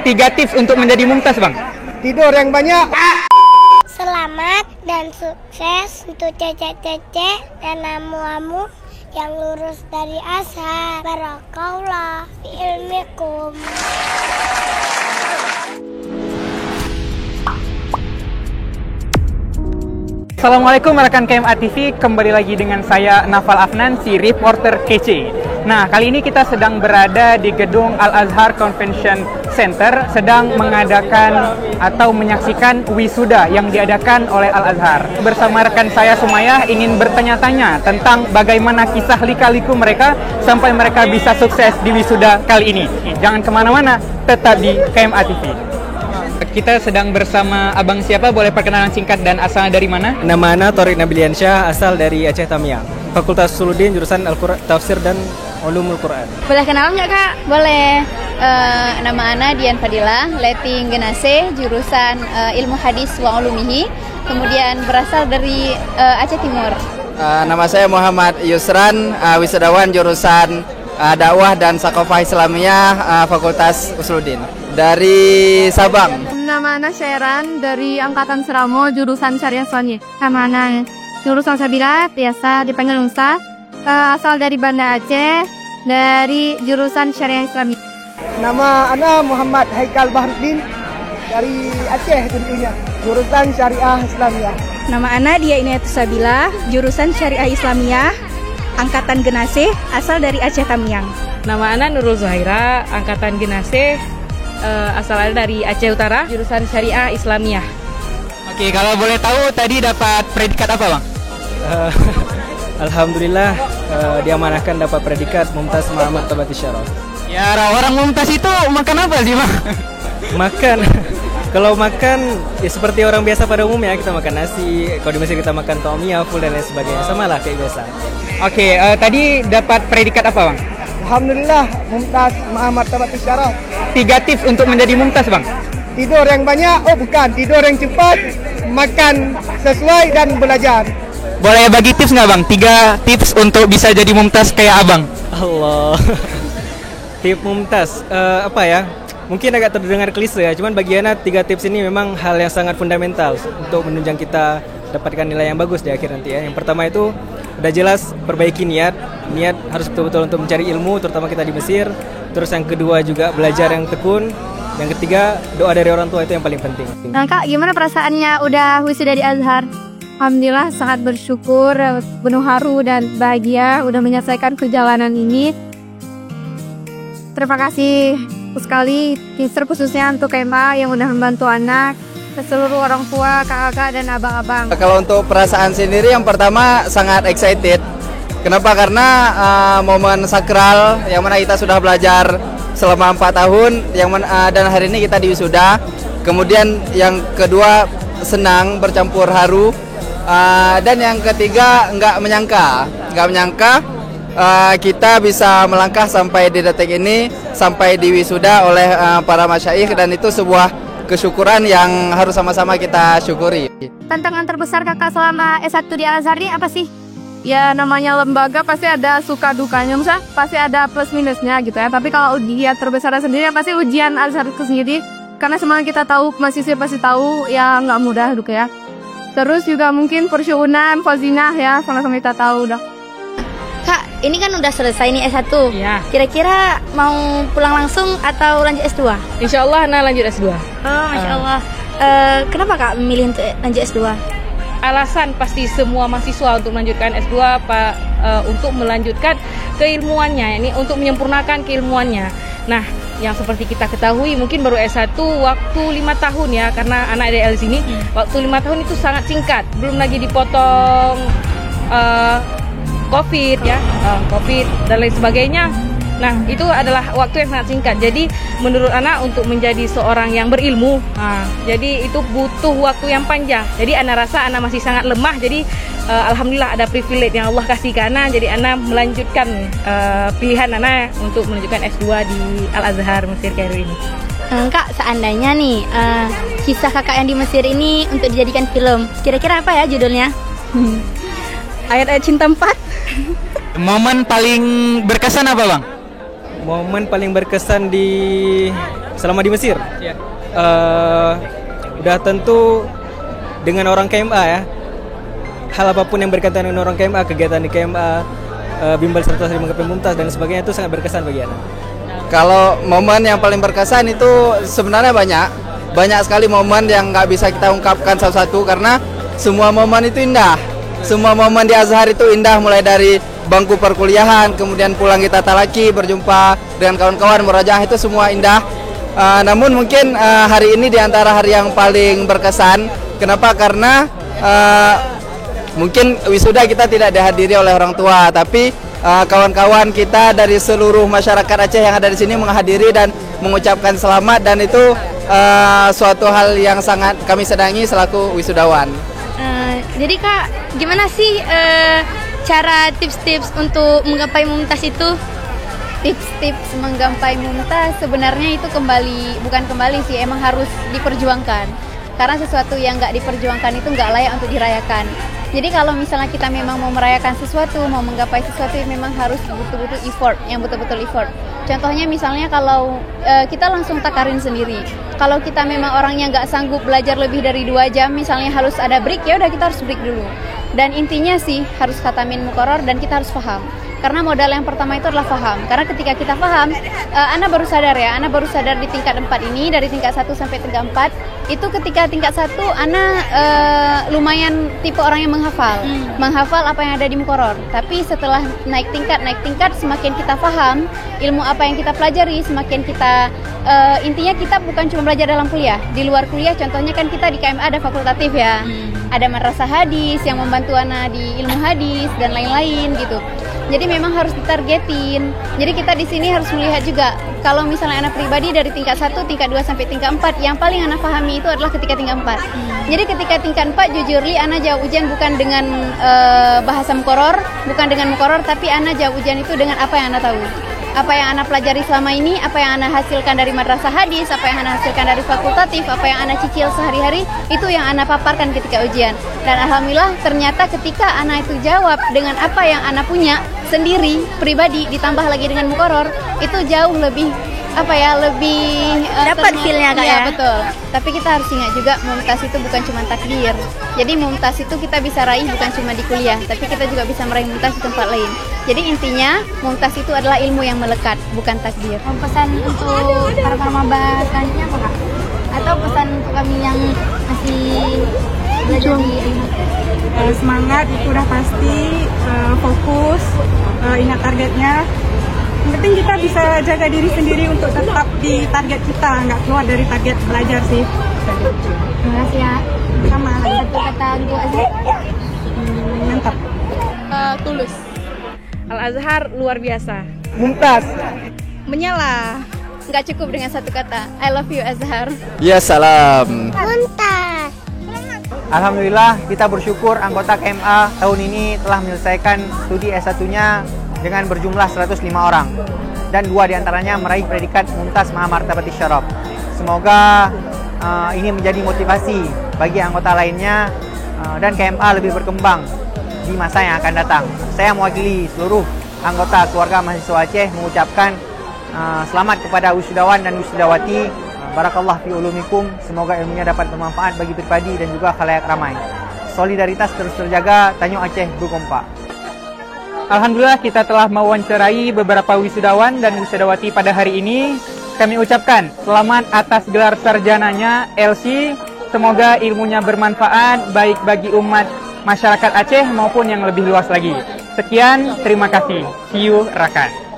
3 tips untuk menjadi mumtaz, Bang. Tidur yang banyak. Selamat dan sukses untuk cece-cece dan amu-amu yang lulus dari Azhar. Barakallah fi ilmikum. Assalamualaikum rekan KMA TV, kembali lagi dengan saya Nafal Afnan, si reporter kece. Nah, kali ini kita sedang berada di gedung Al-Azhar Convention Center, sedang mengadakan atau menyaksikan wisuda yang diadakan oleh Al-Azhar. Bersama rekan saya Sumayah ingin bertanya-tanya tentang bagaimana kisah lika-liku mereka sampai mereka bisa sukses di wisuda kali ini. Jangan kemana-mana, tetap di KMA TV. Kita sedang bersama abang siapa? Boleh perkenalan singkat dan asalnya dari mana? Nama Ana Thorik Nabiliansyah, asal dari Aceh Tamiang. Fakultas Usuluddin, jurusan Tafsir dan Ulumul Quran. Boleh kenalan nggak Kak? Boleh. Nama Ana Dian Fadila, Letting Genase, jurusan Ilmu Hadis wa Ulumihi. Kemudian berasal dari Aceh Timur. Nama saya Muhammad Yusran, wisudawan jurusan Dakwah dan Sakofah Islamiyah, Fakultas Usuluddin dari Sabang. Nama Ana Syairan dari Angkatan Seramo, jurusan Syariah Islamiyah. Nama Ana jurusan Sabila, biasa dipanggil Unsa. Asal dari Banda Aceh, dari jurusan Syariah Islamiyah. Nama Ana Muhammad Haikal Bahruddin dari Aceh tentunya, jurusan Syariah Islamiyah. Nama Ana Dia Inayatus Sabila, jurusan Syariah Islamiyah, Angkatan Genase, asal dari Aceh Tamiang. Nama Ana Nurul Zuhaira, Angkatan Genase, asal dari Aceh Utara, jurusan Syariah Islamiyah. Oke, kalau boleh tahu tadi dapat predikat apa, Bang? Alhamdulillah diamanahkan dapat predikat Mumtaz Ma'amat Tabati Syaraf. Ya, orang mumtaz itu makan apa sih, Bang? Makan. Kalau makan ya seperti orang biasa pada umumnya, kita makan nasi. Kalau di Mesir kita makan tomia, full dan lain sebagainya. Sama lah kayak biasa. Oke, tadi dapat predikat apa, Bang? Alhamdulillah, Mumtaz Ma'amat Tabati Syaraf. 3 tips untuk menjadi mumtaz, Bang. Tidur yang banyak, tidur yang cepat, makan sesuai dan belajar. Boleh bagi tips nggak, Bang? 3 tips untuk bisa jadi mumtaz kayak abang. Allah. Tips mumtaz, apa ya? Mungkin agak terdengar klise ya, cuman bagi Ana 3 tips ini memang hal yang sangat fundamental untuk menunjang kita dapatkan nilai yang bagus di akhir nanti ya. Yang pertama itu udah jelas perbaiki niat harus betul-betul untuk mencari ilmu, terutama kita di Mesir. Terus yang kedua juga belajar yang tekun. Yang ketiga doa dari orang tua, itu yang paling penting. Nah Kak, gimana perasaannya udah wisuda di Azhar? Alhamdulillah sangat bersyukur, penuh haru dan bahagia udah menyelesaikan perjalanan ini. Terima kasih sekali khususnya untuk KMA yang udah membantu anak, ke seluruh orang tua, kakak dan abang-abang. Kalau untuk perasaan sendiri, yang pertama sangat excited. Kenapa? Karena momen sakral yang mana kita sudah belajar selama 4 tahun, dan hari ini kita diwisuda. Kemudian yang kedua senang bercampur haru, dan yang ketiga nggak menyangka kita bisa melangkah sampai di detik ini, sampai diwisuda oleh para masyayikh, dan itu sebuah kesyukuran yang harus sama-sama kita syukuri. Tantangan terbesar kakak selama S1 di Al-Azhar ini apa sih? Ya namanya lembaga pasti ada suka dukanya, misalnya pasti ada plus minusnya gitu ya. Tapi kalau ujian terbesar sendiri pasti ujian Al-Azhar itu sendiri, karena semua kita tahu, mahasiswa pasti tahu ya nggak mudah gitu ya. Terus juga mungkin persyuunan, fazinah ya, sama-sama kita tahu udah. Kak, ini kan udah selesai nih S1. Iya. Kira-kira mau pulang langsung atau lanjut S2? Insya Allah Ana lanjut S2. Oh, Masya Allah. Kenapa Kak memilih untuk lanjut S2? Alasan pasti semua mahasiswa untuk melanjutkan S2 untuk melanjutkan keilmuannya, ini untuk menyempurnakan keilmuannya. Nah, yang seperti kita ketahui mungkin baru S1 waktu 5 tahun ya, karena anak DL sini waktu 5 tahun itu sangat singkat, belum lagi dipotong COVID ya, COVID dan lain sebagainya. Nah, itu adalah waktu yang sangat singkat. Jadi menurut anak untuk menjadi seorang yang berilmu, jadi itu butuh waktu yang panjang. Jadi anak rasa anak masih sangat lemah. Jadi alhamdulillah ada privilege yang Allah kasih ke anak. Jadi anak melanjutkan pilihan anak untuk melanjutkan S2 di Al-Azhar Mesir Kairo ini. Kak, seandainya nih kisah kakak yang di Mesir ini untuk dijadikan film, kira-kira apa ya judulnya? Ayat-ayat cinta 4. Momen paling berkesan apa, Bang? Momen paling berkesan di selama di Mesir. Udah tentu dengan orang KMA ya, hal apapun yang berkaitan dengan orang KMA, kegiatan di KMA, bimbel sertifikasi menggapai mumtaz dan sebagainya itu sangat berkesan bagi Ana. Kalau momen yang paling berkesan itu sebenarnya banyak sekali momen yang nggak bisa kita ungkapkan satu-satu karena semua momen itu indah. Semua momen di Azhar itu indah, mulai dari bangku perkuliahan, kemudian pulang kita talaki, berjumpa dengan kawan-kawan, murajaah, itu semua indah. Namun mungkin hari ini di antara hari yang paling berkesan. Kenapa? Karena mungkin wisuda kita tidak dihadiri oleh orang tua, tapi kawan-kawan kita dari seluruh masyarakat Aceh yang ada di sini menghadiri dan mengucapkan selamat, dan itu suatu hal yang sangat kami senangi selaku wisudawan. Jadi Kak, gimana sih cara tips-tips untuk menggapai mumtaz itu? Tips-tips menggapai mumtaz sebenarnya itu bukan kembali sih, emang harus diperjuangkan. Karena sesuatu yang nggak diperjuangkan itu nggak layak untuk dirayakan. Jadi kalau misalnya kita memang mau merayakan sesuatu, mau menggapai sesuatu, memang harus betul-betul effort, yang betul-betul effort. Contohnya misalnya kalau kita langsung takarin sendiri. Kalau kita memang orang yang nggak sanggup belajar lebih dari 2 jam, misalnya harus ada break, ya udah kita harus break dulu. Dan intinya sih harus khatamin muqarrar dan kita harus paham. Karena modal yang pertama itu adalah paham. Karena ketika kita paham, Ana baru sadar di tingkat 4 ini, dari tingkat 1 sampai tingkat 4, itu ketika tingkat 1 Ana lumayan tipe orang yang menghafal apa yang ada di muqarrar. Tapi setelah naik tingkat, semakin kita paham ilmu apa yang kita pelajari, semakin kita intinya kita bukan cuma belajar dalam kuliah. Di luar kuliah, contohnya kan kita di KMA ada fakultatif ya. Ada madrasah hadis yang membantu Ana di ilmu hadis dan lain-lain gitu. Jadi memang harus ditargetin. Jadi kita di sini harus melihat juga, kalau misalnya anak pribadi dari tingkat 1, tingkat 2 sampai tingkat 4, yang paling anak pahami itu adalah ketika tingkat 4. Jadi ketika tingkat 4 jujurli anak jawab ujian bukan dengan bahasa muqarrar, bukan dengan muqarrar, tapi anak jawab ujian itu dengan apa yang anak tahu. Apa yang anak pelajari selama ini, apa yang anak hasilkan dari madrasah hadis, apa yang anak hasilkan dari fakultatif, apa yang anak cicil sehari-hari, itu yang anak paparkan ketika ujian. Dan alhamdulillah ternyata ketika anak itu jawab dengan apa yang anak punya sendiri, pribadi, ditambah lagi dengan muqarrar, itu jauh lebih dapat feel-nya Kak ya. Betul. Tapi kita harus ingat juga mumtaz itu bukan cuma takdir. Jadi mumtaz itu kita bisa raih bukan cuma di kuliah, tapi kita juga bisa meraih mumtaz di tempat lain. Jadi intinya mumtaz itu adalah ilmu yang melekat, bukan takdir. Pesan untuk para maba selanjutnya apa Kak? Atau pesan untuk kami yang masih belajar di ilmu? Semangat itu udah pasti, fokus, ingat targetnya. Yang penting kita bisa jaga diri sendiri untuk tetap di target kita, nggak keluar dari target belajar sih. Terima kasih ya. Sama. Satu kata untuk Azhar. Mantap. Tulus. Al-Azhar luar biasa. Mumtaz. Menyala. Nggak cukup dengan satu kata. I love you Azhar. Ya salam. Mumtaz. Alhamdulillah kita bersyukur anggota KMA tahun ini telah menyelesaikan studi S1-nya dengan berjumlah 105 orang. Dan 2 diantaranya meraih predikat Mumtaz Ma'a Martabati Syaraf. Semoga ini menjadi motivasi bagi anggota lainnya dan KMA lebih berkembang di masa yang akan datang. Saya mewakili seluruh anggota keluarga mahasiswa Aceh mengucapkan selamat kepada wisudawan dan wisudawati. Barakallah fi ulumikum. Semoga ilmunya dapat bermanfaat bagi pribadi dan juga khalayak ramai. Solidaritas terus terjaga, Tanjung Aceh berkompak. Alhamdulillah kita telah mewawancarai beberapa wisudawan dan wisudawati pada hari ini. Kami ucapkan selamat atas gelar sarjananya LC. Semoga ilmunya bermanfaat baik bagi umat masyarakat Aceh maupun yang lebih luas lagi. Sekian, terima kasih. See you, Rakan.